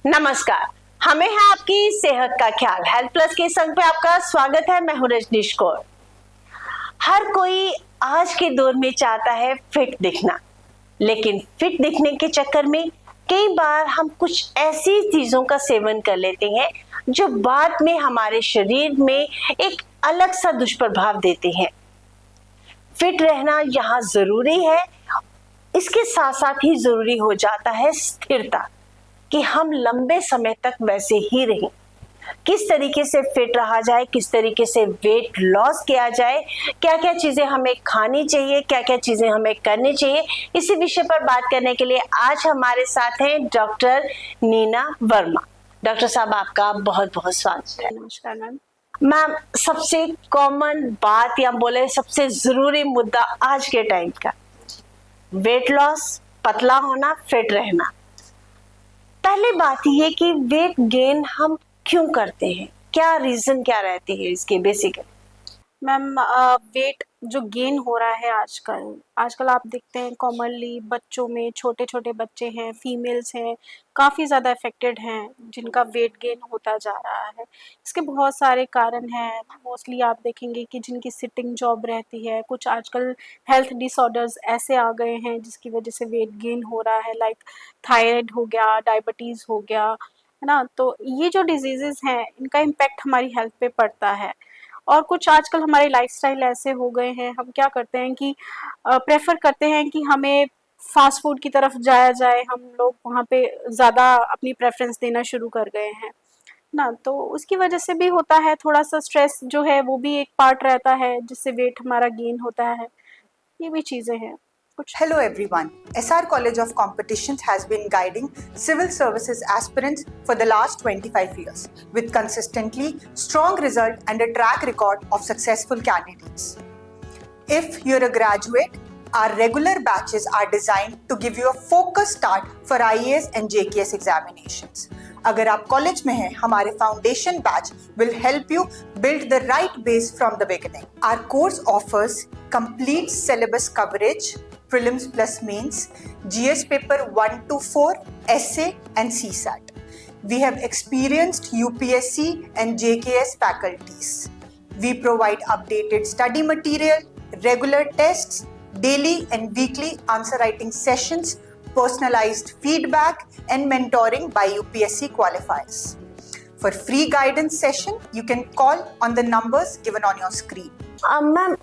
नमस्कार। हमें है आपकी सेहत का ख्याल हेल्थ प्लस के संग पे आपका स्वागत है। मैं हूं रजनीश कौर। हर कोई आज के दौर में चाहता है फिट दिखना, लेकिन फिट दिखने के चक्कर में कई बार हम कुछ ऐसी चीजों का सेवन कर लेते हैं जो बाद में हमारे शरीर में एक अलग सा दुष्प्रभाव देते हैं। फिट रहना यहाँ जरूरी है, इसके साथ साथ ही जरूरी हो जाता है स्थिरता, कि हम लंबे समय तक वैसे ही रहें। किस तरीके से फिट रहा जाए, किस तरीके से वेट लॉस किया जाए, क्या क्या चीजें हमें खानी चाहिए, क्या क्या चीजें हमें करनी चाहिए, इसी विषय पर बात करने के लिए आज हमारे साथ हैं डॉक्टर नीना वर्मा। डॉक्टर साहब, आपका बहुत बहुत स्वागत है। नमस्कार मैम। मैम, सबसे कॉमन बात या बोले सबसे जरूरी मुद्दा आज के टाइम का, वेट लॉस, पतला होना, फिट रहना। पहली बात ये कि वेट गेन हम क्यों करते हैं, क्या रीजन क्या रहती है इसके बेसिकली? मैम, वेट जो गेन हो रहा है आजकल आप देखते हैं कॉमनली बच्चों में, छोटे छोटे बच्चे हैं, फीमेल्स हैं, काफ़ी ज़्यादा अफेक्टेड हैं जिनका वेट गेन होता जा रहा है। इसके बहुत सारे कारण हैं। मोस्टली आप देखेंगे कि जिनकी सिटिंग जॉब रहती है, कुछ आजकल हेल्थ डिसऑर्डर्स ऐसे आ गए हैं जिसकी वजह से वेट गेन हो रहा है, लाइक थायराइड हो गया, डायबिटीज़ हो गया, है ना। तो ये जो डिजीज़ेज़ हैं इनका इम्पैक्ट हमारी हेल्थ पे पड़ता है। और कुछ आजकल हमारे लाइफस्टाइल ऐसे हो गए हैं, हम क्या करते हैं कि प्रेफर करते हैं कि हमें फास्ट फूड की तरफ जाया जाए, हम लोग वहाँ पे ज़्यादा अपनी प्रेफरेंस देना शुरू कर गए हैं ना। तो उसकी वजह से भी होता है, थोड़ा सा स्ट्रेस जो है वो भी एक पार्ट रहता है जिससे वेट हमारा गेन होता है। ये भी चीज़ें हैं कुछ। Hello everyone. SR College of Competitions has been guiding civil services aspirants for the last 25 years with consistently strong result and a track record of successful candidates. If you're a graduate, our regular batches are designed to give you a focused start for IAS and JKS examinations. अगर आप college में हैं, हमारे foundation batch will help you build the right base from the beginning. Our course offers complete syllabus coverage, prelims plus mains, GS paper 1 to 4, essay and CSAT. We have experienced UPSC and JKS faculties. We provide updated study material, regular tests, daily and weekly answer writing sessions, personalized feedback and mentoring by UPSC qualifiers. For free guidance session, you can call on the numbers given on your screen. Ma'am,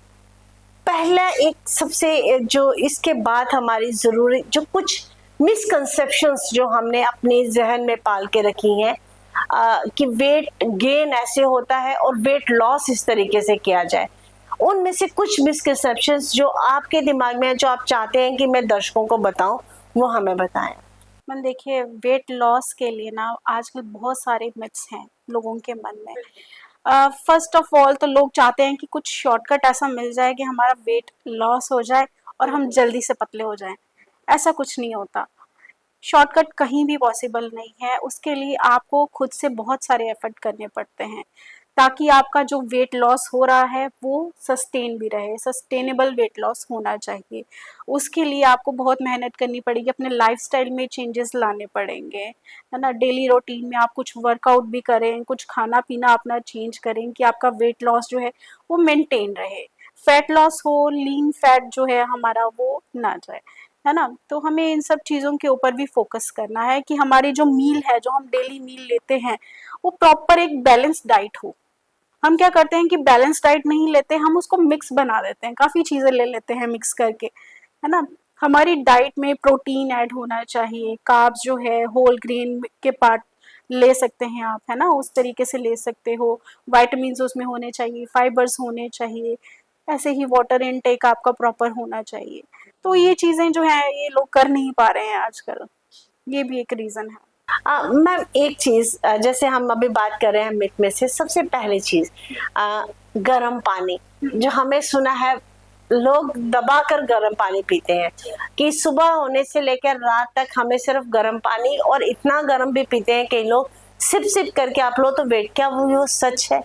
पहला एक सबसे जो इसके बाद हमारी जरूरी जो कुछ मिसकंसेप्शंस जो हमने अपने जहन में पाल के रखी हैं कि वेट गेन ऐसे होता है और वेट लॉस इस तरीके से किया जाए, उनमें से कुछ मिसकंसेप्शंस जो आपके दिमाग में है, जो आप चाहते हैं कि मैं दर्शकों को बताऊं, वो हमें बताएं। मन देखिए, वेट लॉस के लिए ना आजकल बहुत सारे मिथ्स हैं लोगों के मन में। फर्स्ट ऑफ ऑल तो लोग चाहते हैं कि कुछ शॉर्टकट ऐसा मिल जाए कि हमारा वेट लॉस हो जाए और हम जल्दी से पतले हो जाएं। ऐसा कुछ नहीं होता। शॉर्टकट कहीं भी पॉसिबल नहीं है। उसके लिए आपको खुद से बहुत सारे एफर्ट करने पड़ते हैं ताकि आपका जो वेट लॉस हो रहा है वो सस्टेन भी रहे। सस्टेनेबल वेट लॉस होना चाहिए। उसके लिए आपको बहुत मेहनत करनी पड़ेगी, अपने लाइफस्टाइल में चेंजेस लाने पड़ेंगे, है ना। डेली रूटीन में आप कुछ वर्कआउट भी करें, कुछ खाना पीना अपना चेंज करें कि आपका वेट लॉस जो है वो मेंटेन रहे। फैट लॉस हो, लीन फैट जो है हमारा वो ना जाए, है ना। तो हमें इन सब चीज़ों के ऊपर भी फोकस करना है कि हमारी जो मील है, जो हम डेली मील लेते हैं, वो प्रॉपर एक बैलेंस डाइट हो। हम क्या करते हैं कि बैलेंस डाइट नहीं लेते, हम उसको मिक्स बना देते हैं, काफ़ी चीज़ें ले लेते हैं मिक्स करके, है ना। हमारी डाइट में प्रोटीन ऐड होना चाहिए, कार्ब्स जो है होल ग्रेन के पार्ट ले सकते हैं आप, है ना, उस तरीके से ले सकते हो। विटामिन्स उसमें होने चाहिए, फाइबर्स होने चाहिए, ऐसे ही वाटर इनटेक आपका प्रॉपर होना चाहिए। तो ये चीज़ें जो है ये लोग कर नहीं पा रहे हैं आजकल, ये भी एक रीज़न है। मैम, एक चीज जैसे हम अभी बात कर रहे हैं मिथ में से, सबसे पहली चीज गर्म पानी, जो हमें सुना है लोग दबाकर गर्म पानी पीते हैं कि सुबह होने से लेकर रात तक हमें सिर्फ गर्म पानी, और इतना गर्म भी पीते हैं कई लोग सिप सिप करके। आप लोग तो वेट, क्या वो सच है?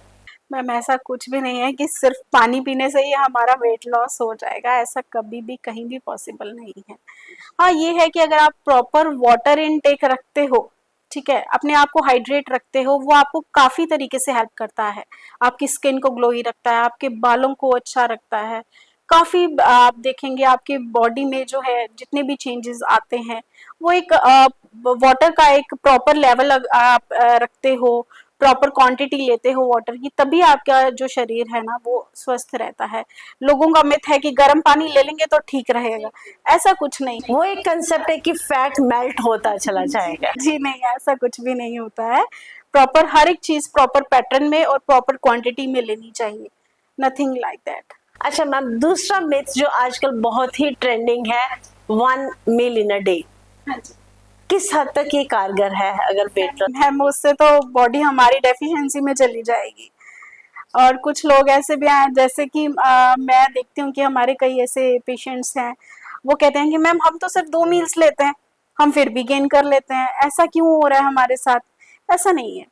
मैम, ऐसा कुछ भी नहीं है कि सिर्फ पानी पीने से ही हमारा वेट लॉस हो जाएगा, ऐसा कभी भी कहीं भी पॉसिबल नहीं है। हाँ, ये है कि अगर आप प्रॉपर वाटर इनटेक रखते हो ठीक है, अपने आप को हाइड्रेट रखते हो, वो आपको काफ़ी तरीके से हेल्प करता है। आपकी स्किन को ग्लोई रखता है, आपके बालों को अच्छा रखता है। काफ़ी आप देखेंगे आपकी बॉडी में जो है जितने भी चेंजेस आते हैं, वो एक वाटर का एक प्रॉपर लेवल आप रखते हो, प्रॉपर क्वांटिटी लेते हो वाटर की, तभी आपका जो शरीर है ना वो स्वस्थ रहता है। लोगों का मिथ है कि गर्म पानी ले लेंगे तो ठीक रहेगा, ऐसा कुछ नहीं है। वो एक कंसेप्ट है कि फैट मेल्ट होता चला जाएगा। जी नहीं, ऐसा कुछ भी नहीं होता है। प्रॉपर हर एक चीज प्रॉपर पैटर्न में और प्रॉपर क्वांटिटी में लेनी चाहिए, नथिंग लाइक दैट। अच्छा मैम, दूसरा मिथ जो आजकल बहुत ही ट्रेंडिंग है, 1 मील इन अ डे, हाँ जी किस हद तक ये कारगर है अगर वेट लॉस? मैम, उससे तो बॉडी हमारी डेफिशिएंसी में चली जाएगी। और कुछ लोग ऐसे भी हैं, जैसे कि मैं देखती हूँ कि हमारे कई ऐसे पेशेंट्स हैं, वो कहते हैं कि मैम हम तो सिर्फ 2 मील्स लेते हैं, हम फिर भी गेन कर लेते हैं, ऐसा क्यों हो रहा है हमारे साथ? ऐसा नहीं है,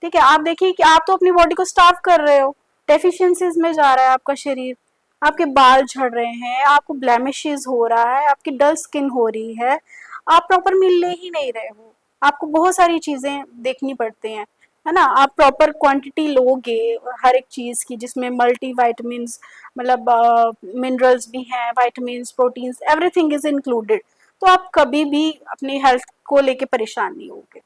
ठीक है। आप देखिए कि आप तो अपनी बॉडी को स्टार्व कर रहे हो, डेफिशिएंसीज में जा रहा है आपका शरीर, आपके बाल झड़ रहे हैं, आपको ब्लेमिशेस हो रहा है, आपकी डल स्किन हो रही है, आप प्रॉपर मील ले ही नहीं रहे हो, आपको बहुत सारी चीजें देखनी पड़ती हैं, है ना। आप प्रॉपर क्वांटिटी लोगे हर एक चीज की, जिसमें मल्टी वाइटामिन्स, मतलब मिनरल्स भी हैं, vitamins, proteins, everything is included, तो आप कभी भी अपनी हेल्थ को लेके परेशान नहीं होगे।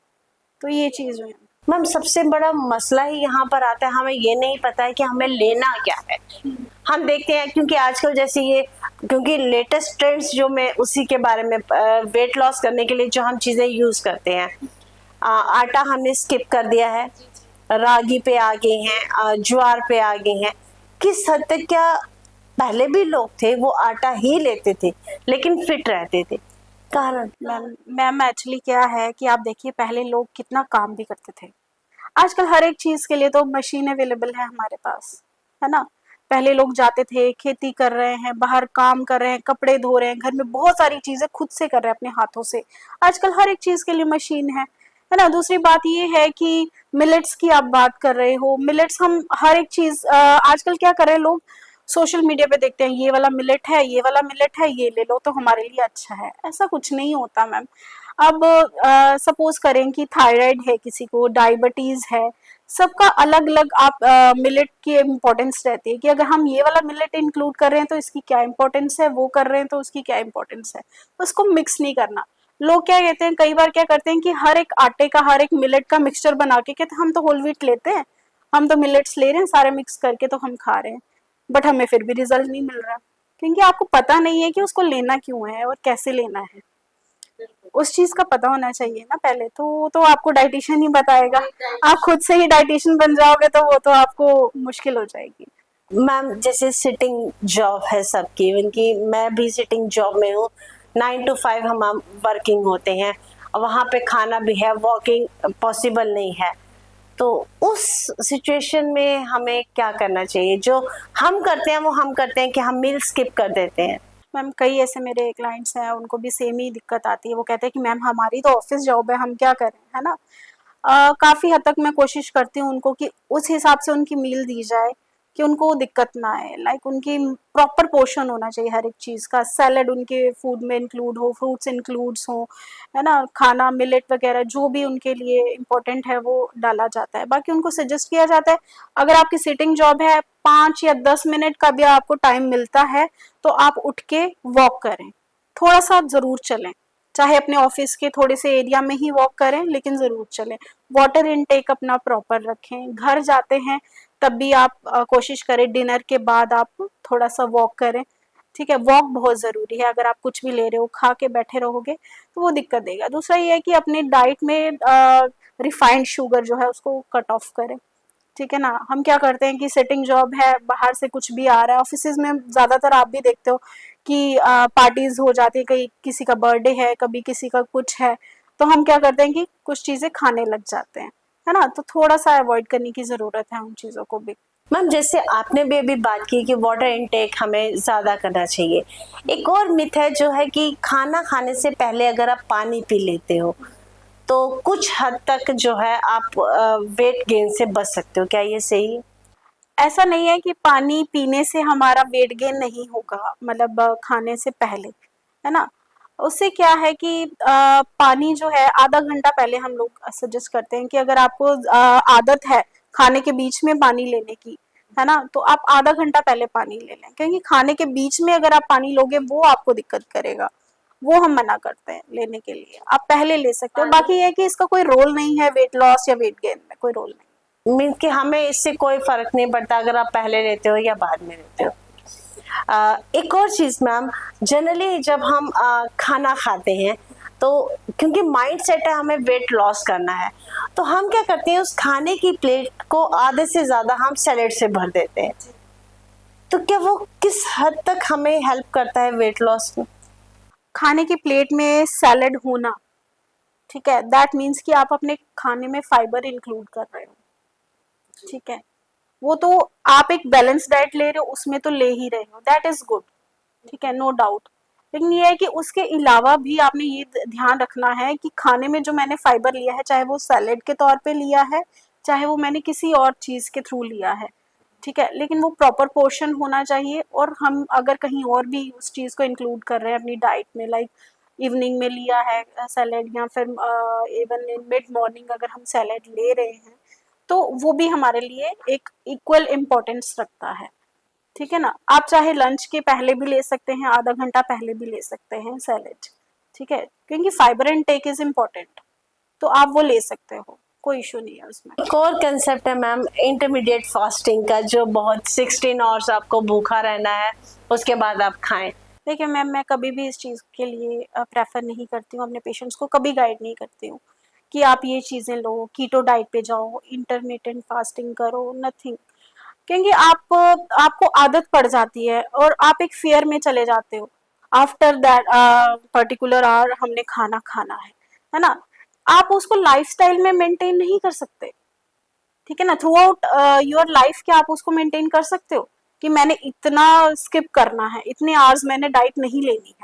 तो ये चीज है। मैम, सबसे बड़ा मसला ही यहाँ पर आता है, हमें ये नहीं पता है कि हमें लेना क्या है। हम देखते हैं क्योंकि आजकल जैसे ये, क्योंकि लेटेस्ट ट्रेंड्स जो, मैं उसी के बारे में, वेट लॉस करने के लिए जो हम चीजें यूज करते हैं, आटा हमने स्किप कर दिया है, रागी पे आ गए हैं, ज्वार पे आ गए हैं। किस हद तक, क्या पहले भी लोग थे वो आटा ही लेते थे लेकिन फिट रहते थे? कारण मैम एक्चुअली क्या है कि आप देखिए पहले लोग कितना काम भी करते थे, आजकल हर एक चीज के लिए तो मशीन अवेलेबल है हमारे पास, है ना। पहले लोग जाते थे, खेती कर रहे हैं, बाहर काम कर रहे हैं, कपड़े धो रहे हैं, घर में बहुत सारी चीजें खुद से कर रहे हैं अपने हाथों से। आजकल हर एक चीज के लिए मशीन है ना। दूसरी बात ये है कि मिलेट्स की आप बात कर रहे हो, मिलेट्स हम हर एक चीज आजकल क्या कर रहे हैं लोग, सोशल मीडिया पे देखते हैं ये वाला मिलेट है, ये वाला मिलेट है, ये ले लो तो हमारे लिए अच्छा है, ऐसा कुछ नहीं होता मैम। अब सपोज करें कि थायराइड है किसी को, डायबिटीज है, सबका अलग अलग आप मिलेट की इम्पोर्टेंस रहती है कि अगर हम ये वाला मिलेट इंक्लूड कर रहे हैं तो इसकी क्या इंपॉर्टेंस है, वो कर रहे हैं तो उसकी क्या इंपॉर्टेंस है, उसको मिक्स नहीं करना। लोग क्या कहते हैं, कई बार क्या करते हैं कि हर एक आटे का, हर एक मिलेट का मिक्सचर बना के कहते हैं हम तो होल व्हीट लेते हैं, हम तो मिलेट्स ले रहे हैं सारे मिक्स करके तो हम खा रहे हैं, बट हमें फिर भी रिजल्ट नहीं मिल रहा, क्योंकि आपको पता नहीं है कि उसको लेना क्यों है और कैसे लेना है। उस चीज का पता होना चाहिए ना पहले तो आपको डाइटिशियन ही बताएगा। आप खुद से ही डाइटिशियन बन जाओगे तो वो तो आपको मुश्किल हो जाएगी। मैम, जैसे सिटिंग जॉब है सबकी, उनकी, मैं भी सिटिंग जॉब में हूँ, 9 to 5 हम वर्किंग होते हैं, वहाँ पे खाना भी है, वॉकिंग पॉसिबल नहीं है, तो उस सिचुएशन में हमें क्या करना चाहिए? जो हम करते हैं वो हम करते हैं कि हम मील स्किप कर देते हैं। मैम कई ऐसे मेरे क्लाइंट्स हैं, उनको भी सेम ही दिक्कत आती है, वो कहते हैं कि मैम हमारी तो ऑफिस जॉब है, हम क्या करें, है ना। काफ़ी हद तक मैं कोशिश करती हूँ उनको कि उस हिसाब से उनकी मील दी जाए कि उनको दिक्कत ना आए, लाइक उनकी प्रॉपर पोर्शन होना चाहिए हर एक चीज़ का, सैलड उनके फूड में इंक्लूड हो, फ्रूट्स इंक्लूड्स हो, है ना, खाना मिलेट वगैरह जो भी उनके लिए इम्पोर्टेंट है वो डाला जाता है। बाकी उनको सजेस्ट किया जाता है अगर आपकी सिटिंग जॉब है, 5 या 10 मिनट का भी आपको टाइम मिलता है तो आप उठ के वॉक करें, थोड़ा सा ज़रूर चलें, चाहे अपने ऑफिस के थोड़े से एरिया में ही वॉक करें लेकिन ज़रूर चलें। वाटर इनटेक अपना प्रॉपर रखें, घर जाते हैं तब भी आप कोशिश करें डिनर के बाद आप थोड़ा सा वॉक करें, ठीक है। वॉक बहुत ज़रूरी है, अगर आप कुछ भी ले रहे हो खा के बैठे रहोगे तो वो दिक्कत देगा। दूसरा ये है कि अपने डाइट में रिफाइंड शुगर जो है उसको कट ऑफ करें, ठीक है ना। हम क्या करते हैं कि सेटिंग जॉब है, बाहर से कुछ भी आ रहा है, ऑफिस में ज़्यादातर आप भी देखते हो कि पार्टीज हो जाती है, कहीं किसी का बर्थडे है, कभी किसी का कुछ है, तो हम क्या करते हैं कि कुछ चीज़ें खाने लग जाते हैं, है ना। तो थोड़ा सा अवॉइड करने की ज़रूरत है उन चीज़ों को भी। मैम, जैसे आपने भी अभी बात की कि वाटर इनटेक हमें ज़्यादा करना चाहिए, एक और मिथ है जो है कि खाना खाने से पहले अगर आप पानी पी लेते हो तो कुछ हद तक जो है आप वेट गेन से बच सकते हो, क्या ये सही है? ऐसा नहीं है कि पानी पीने से हमारा वेट गेन नहीं होगा, मतलब खाने से पहले, है ना। उससे क्या है कि पानी जो है आधा घंटा पहले हम लोग सजेस्ट करते हैं कि अगर आपको आदत है खाने के बीच में पानी लेने की, है ना, तो आप आधा घंटा पहले पानी ले लें, क्योंकि खाने के बीच में अगर आप पानी लोगे वो आपको दिक्कत करेगा, वो हम मना करते हैं लेने के लिए। आप पहले ले सकते हो। बाकी ये है कि इसका कोई रोल नहीं है वेट लॉस या वेट गेन में, कोई रोल नहीं। मीन्स कि हमें इससे कोई फर्क नहीं पड़ता अगर आप पहले लेते हो या बाद में लेते हो। एक और चीज मैम, जनरली जब हम खाना खाते हैं तो क्योंकि माइंड सेट है हमें वेट लॉस करना है, तो हम क्या करते हैं उस खाने की प्लेट को आधे से ज्यादा हम सैलेड से भर देते हैं। तो क्या वो किस हद तक हमें हेल्प करता है वेट लॉस में? खाने की प्लेट में सैलेड होना, ठीक है, दैट मीन्स कि आप अपने खाने में फाइबर इंक्लूड कर रहे हो, ठीक है, वो तो आप एक बैलेंस डाइट ले रहे हो उसमें तो ले ही रहे हो, दैट इज गुड, ठीक है, नो डाउट। लेकिन ये है कि उसके अलावा भी आपने ये ध्यान रखना है कि खाने में जो मैंने फाइबर लिया है, चाहे वो सैलेड के तौर पे लिया है, चाहे वो मैंने किसी और चीज के थ्रू लिया है, ठीक है, लेकिन वो प्रॉपर पोर्शन होना चाहिए। और हम अगर कहीं और भी उस चीज को इंक्लूड कर रहे हैं अपनी डाइट में, लाइक इवनिंग में लिया है सैलेड, या फिर इवन इन मिड मॉर्निंग अगर हम सैलेड ले रहे हैं, तो वो भी हमारे लिए एक इक्वल इम्पोर्टेंस रखता है, ठीक है ना। आप चाहे लंच के पहले भी ले सकते हैं, आधा घंटा पहले भी ले सकते हैं सैलेड, ठीक है, क्योंकि फाइबर इनटेक इज इम्पोर्टेंट, तो आप वो ले सकते हो, कोई इशू नहीं है उसमें। एक और कंसेप्ट है मैम इंटरमीडिएट फास्टिंग का, जो बहुत 16 आवर्स आपको भूखा रहना है, उसके बाद आप खाएं। देखिए मैम, मैं कभी भी इस चीज़ के लिए प्रेफर नहीं करती हूँ, अपने पेशेंट्स को कभी गाइड नहीं करती हूँ कि आप ये चीज़ें लो, कीटो डाइट पे जाओ, इंटरमिटेंट फास्टिंग करो, नथिंग, क्योंकि आपको आदत पड़ जाती है और आप एक फियर में चले जाते हो, आफ्टर दैट पर्टिकुलर आवर हमने खाना खाना है ना, आप उसको लाइफस्टाइल में मेंटेन नहीं कर सकते, ठीक है ना। थ्रू आउट योर लाइफ क्या आप उसको मेंटेन कर सकते हो कि मैंने इतना स्किप करना है, इतने आवर्स मैंने डाइट नहीं लेनी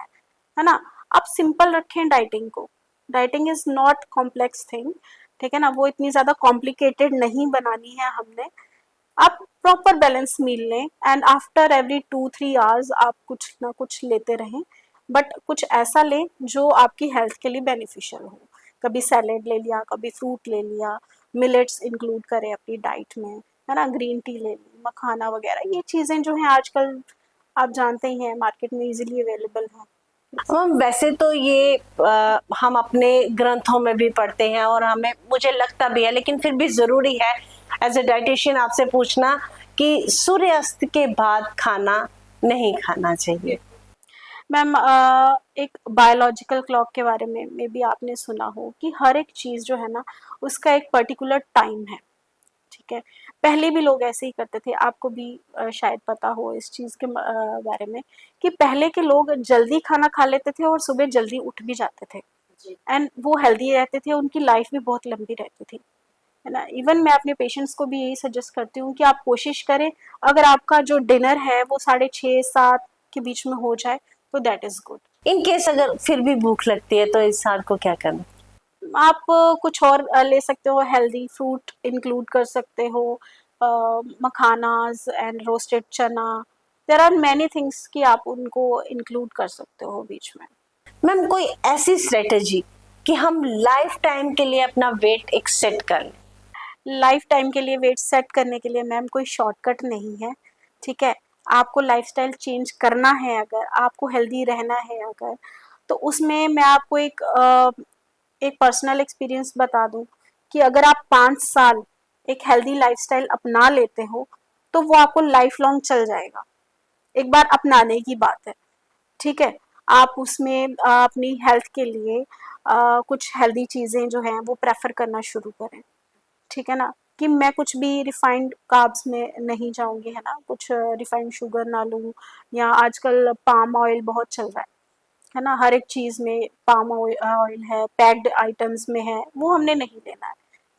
है ना। आप सिंपल रखें डाइटिंग को, dieting is not complex thing, ठीक है ना, वो इतनी ज्यादा कॉम्प्लिकेटेड नहीं बनानी है हमने। आप प्रॉपर बैलेंस मील लें एंड आफ्टर एवरी 2-3 आवर्स आप कुछ ना कुछ लेते रहें, बट कुछ ऐसा लें जो आपकी हेल्थ के लिए बेनिफिशियल हो। कभी सैलेड ले लिया, कभी फ्रूट ले लिया, मिलेट्स इंक्लूड करें अपनी डाइट में, है ना, ग्रीन टी ले ली, मखाना वगैरह, ये चीज़ें जो हैं आजकल आप जानते ही हैं मार्केट में इजीली अवेलेबल हैं। मैम वैसे तो ये हम अपने ग्रंथों में भी पढ़ते हैं और हमें मुझे लगता भी है, लेकिन फिर भी जरूरी है एज ए डाइटिशियन आपसे पूछना कि सूर्यास्त के बाद खाना नहीं खाना चाहिए। मैम एक बायोलॉजिकल क्लॉक के बारे में भी आपने सुना हो कि हर एक चीज़ जो है ना उसका एक पर्टिकुलर टाइम है, ठीक है। पहले भी लोग ऐसे ही करते थे, आपको भी शायद पता हो इस चीज़ के बारे में कि पहले के लोग जल्दी खाना खा लेते थे और सुबह जल्दी उठ भी जाते थे, एंड वो हेल्दी रहते थे, उनकी लाइफ भी बहुत लंबी रहती थी, है ना। इवन मैं अपने पेशेंट्स को भी यही सजेस्ट करती हूँ कि आप कोशिश करें अगर आपका जो डिनर है वो 6:30-7 के बीच में हो जाए तो that is good. In case अगर फिर भी भूख लगती है तो इंसान को क्या करना? आप कुछ और ले सकते हो, हेल्दी फ्रूट इंक्लूड कर सकते हो, मखानास एंड रोस्टेड चना, देयर आर मैनी थिंग्स कि आप उनको इंक्लूड कर सकते हो बीच में। मैम कोई ऐसी स्ट्रेटेजी कि हम लाइफ टाइम के लिए अपना वेट एक सेट कर लें? लाइफ टाइम के लिए वेट सेट करने के लिए मैम कोई शॉर्टकट नहीं है, ठीक है। आपको लाइफस्टाइल चेंज करना है, अगर आपको हेल्दी रहना है अगर, तो उसमें मैं आपको एक पर्सनल एक्सपीरियंस बता दूं कि अगर आप 5 साल एक हेल्दी लाइफस्टाइल अपना लेते हो तो वो आपको लाइफ लॉन्ग चल जाएगा, एक बार अपनाने की बात है, ठीक है। आप उसमें अपनी हेल्थ के लिए कुछ हेल्दी चीज़ें जो हैं वो प्रेफर करना शुरू करें, ठीक है ना, कि मैं कुछ भी रिफाइंड कार्ब्स में नहीं जाऊंगी, है ना, कुछ रिफाइंड शुगर ना लूँ, या आजकल पाम ऑयल बहुत चल रहा है ना, हर एक चीज़ में पाम ऑयल है, पैक्ड आइटम्स में है, वो हमने नहीं लेना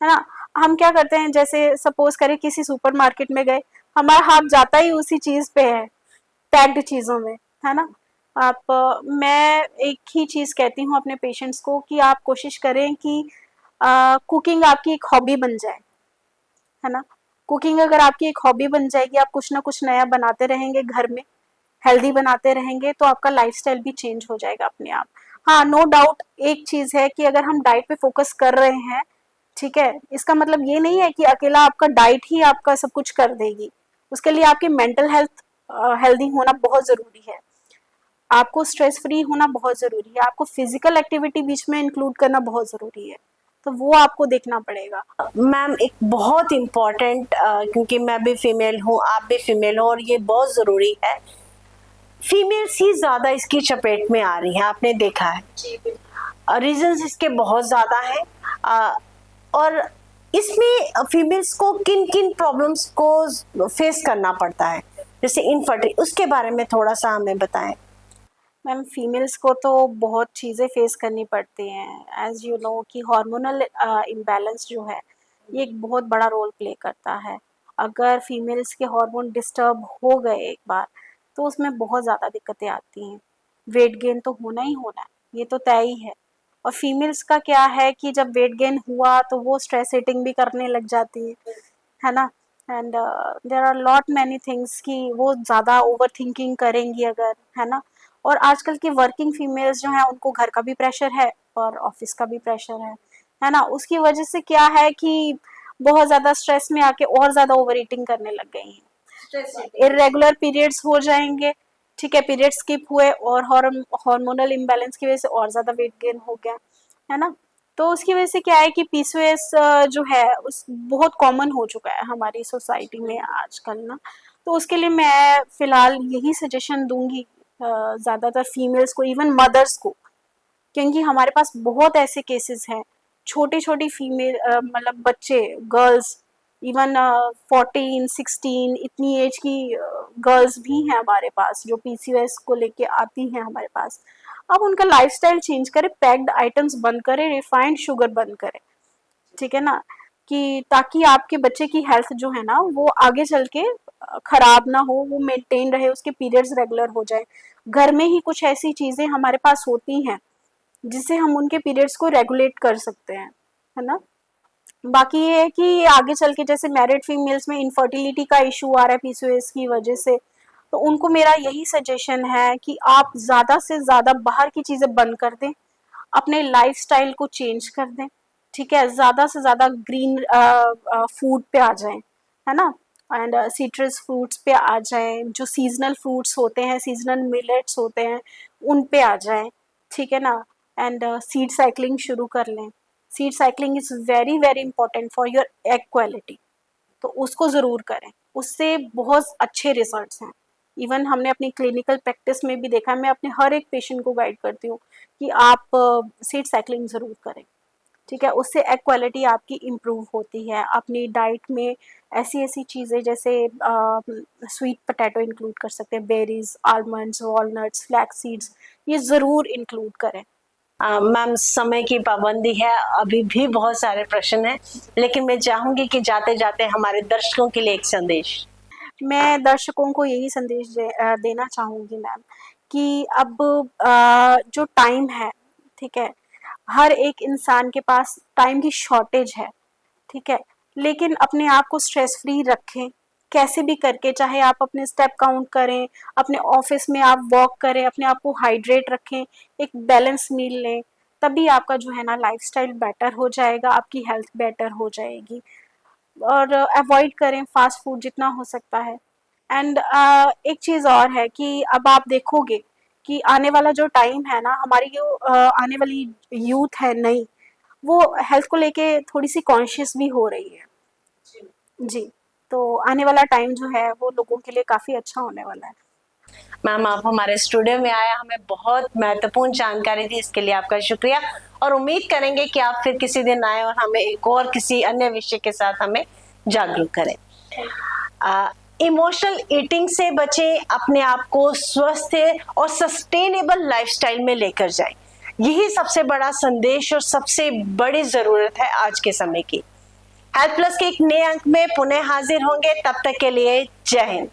है ना। हम क्या करते हैं, जैसे सपोज करें किसी सुपरमार्केट में गए, हमारा हाथ जाता ही उसी चीज़ पे है, पैक्ड चीज़ों में, है ना। मैं एक ही चीज़ कहती हूँ अपने पेशेंट्स को कि आप कोशिश करें कि कुकिंग आपकी एक हॉबी बन जाए, है ना। कुकिंग अगर आपकी एक हॉबी बन जाएगी, आप कुछ ना कुछ नया बनाते रहेंगे घर में, हेल्दी बनाते रहेंगे, तो आपका लाइफस्टाइल भी चेंज हो जाएगा अपने आप। हाँ, नो डाउट एक चीज है कि अगर हम डाइट पे फोकस कर रहे हैं, ठीक है, इसका मतलब ये नहीं है कि अकेला आपका डाइट ही आपका सब कुछ कर देगी। उसके लिए आपकी मेंटल हेल्थ हेल्दी होना बहुत जरूरी है, आपको स्ट्रेस फ्री होना बहुत जरूरी है, आपको फिजिकल एक्टिविटी बीच में इंक्लूड करना बहुत जरूरी है, तो वो आपको देखना पड़ेगा। मैम एक बहुत इम्पोर्टेंट, क्योंकि मैं भी फीमेल हूँ, आप भी फीमेल हो, और ये बहुत ज़रूरी है, फीमेल्स ही ज़्यादा इसकी चपेट में आ रही हैं, आपने देखा है। रीजंस इसके बहुत ज़्यादा हैं, और इसमें फीमेल्स को किन किन प्रॉब्लम्स को फेस करना पड़ता है, जैसे इनफर्टिलिटी, उसके बारे में थोड़ा सा हमें बताएं। मैम फीमेल्स को तो बहुत चीज़ें फेस करनी पड़ती हैं, एज यू नो कि हार्मोनल इम्बैलेंस जो है ये एक बहुत बड़ा रोल प्ले करता है। अगर फीमेल्स के हार्मोन डिस्टर्ब हो गए एक बार तो उसमें बहुत ज़्यादा दिक्कतें आती हैं, वेट गेन तो होना ही होना है, ये तो तय ही है। और फीमेल्स का क्या है कि जब वेट गेन हुआ तो वो स्ट्रेस ईटिंग भी करने लग जाती है ना, and there are lot many things कि वो ज़्यादा ओवर थिंकिंग करेंगी अगर, है ना। और आजकल की वर्किंग फीमेल्स जो हैं उनको घर का भी प्रेशर है और ऑफिस का भी प्रेशर है ना, उसकी वजह से क्या है कि बहुत ज़्यादा स्ट्रेस में आके और ज़्यादा ओवर ईटिंग करने लग गई हैं, इरेगुलर पीरियड्स हो जाएंगे, ठीक है, पीरियड स्किप हुए और हार्मोनल इम्बैलेंस की वजह से और ज़्यादा वेट गेन हो गया, है ना। तो उसकी वजह से क्या है कि पीसीओएस जो है उस बहुत कॉमन हो चुका है हमारी सोसाइटी में आजकल ना। तो उसके लिए मैं फ़िलहाल यही सजेशन दूंगी ज़्यादातर फीमेल्स को, इवन मदर्स को, क्योंकि हमारे पास बहुत ऐसे केसेस हैं, छोटी छोटी फीमेल मतलब बच्चे, गर्ल्स, इवन 14 16 इतनी एज की गर्ल्स भी हैं हमारे पास जो पीसीओएस को लेके आती हैं हमारे पास। अब उनका लाइफस्टाइल चेंज करें, पैक्ड आइटम्स बंद करें, रिफाइंड शुगर बंद करें, ठीक है ना, कि ताकि आपके बच्चे की हेल्थ जो है ना वो आगे चल के खराब ना हो, वो मेंटेन रहे, उसके पीरियड्स रेगुलर हो जाए। घर में ही कुछ ऐसी चीजें हमारे पास होती हैं जिससे हम उनके पीरियड्स को रेगुलेट कर सकते हैं, है ना। बाकी ये है कि आगे चल के जैसे मैरिड फीमेल्स में इनफर्टिलिटी का इशू आ रहा है पीसीओएस की वजह से, तो उनको मेरा यही सजेशन है कि आप ज़्यादा से ज़्यादा बाहर की चीज़ें बंद कर दें, अपने लाइफस्टाइल को चेंज कर दें, ठीक है, ज़्यादा से ज़्यादा ग्रीन फूड पे आ जाएं, है ना, एंड सिट्रस फ्रूट्स पे आ जाएं, जो सीजनल फ्रूट्स होते हैं, सीजनल मिलेट्स होते हैं, उन पे आ जाएं, ठीक है ना, एंड सीड साइकिलिंग शुरू कर लें। Seed cycling is very very important for your egg quality, तो उसको ज़रूर करें, उससे बहुत अच्छे रिजल्ट्स हैं। इवन हमने अपनी क्लिनिकल प्रैक्टिस में भी देखा है, मैं अपने हर एक पेशेंट को गाइड करती हूँ कि आप सीड साइकिलिंग ज़रूर करें, ठीक है, उससे एग क्वालिटी आपकी इम्प्रूव होती है। अपनी डाइट में ऐसी ऐसी चीज़ें जैसे स्वीट पोटैटो इंक्लूड कर सकते हैं, berries, almonds, walnuts, flax seeds, ये ज़रूर इंक्लूड करें। मैम समय की पाबंदी है, अभी भी बहुत सारे प्रश्न हैं, लेकिन मैं चाहूंगी कि जाते जाते हमारे दर्शकों के लिए एक संदेश। मैं दर्शकों को यही संदेश देना चाहूँगी मैम कि अब जो टाइम है, ठीक है, हर एक इंसान के पास टाइम की शॉर्टेज है, ठीक है, लेकिन अपने आप को स्ट्रेस फ्री रखें कैसे भी करके, चाहे आप अपने स्टेप काउंट करें, अपने ऑफिस में आप वॉक करें, अपने आप को हाइड्रेट रखें, एक बैलेंस मील लें, तभी आपका जो है ना लाइफस्टाइल बेटर हो जाएगा, आपकी हेल्थ बेटर हो जाएगी। और अवॉइड करें फास्ट फूड जितना हो सकता है। एंड एक चीज़ और है कि अब आप देखोगे कि आने वाला जो टाइम है ना, हमारी जो आने वाली यूथ है नई, वो हेल्थ को लेके थोड़ी सी कॉन्शियस भी हो रही है जी, तो आने वाला टाइम जो है वो लोगों के लिए काफ़ी अच्छा होने वाला है। मैम आप हमारे स्टूडियो में आया, हमें बहुत महत्वपूर्ण जानकारी दी, इसके लिए आपका शुक्रिया, और उम्मीद करेंगे कि आप फिर किसी दिन आए और हमें एक और किसी अन्य विषय के साथ हमें जागरूक करें। इमोशनल ईटिंग से बचें, अपने आप को स्वस्थ और सस्टेनेबल लाइफस्टाइल में लेकर जाएं, यही सबसे बड़ा संदेश और सबसे बड़ी जरूरत है आज के समय की। हेल्थ प्लस के एक नए अंक में पुनः हाजिर होंगे, तब तक के लिए जय हिंद।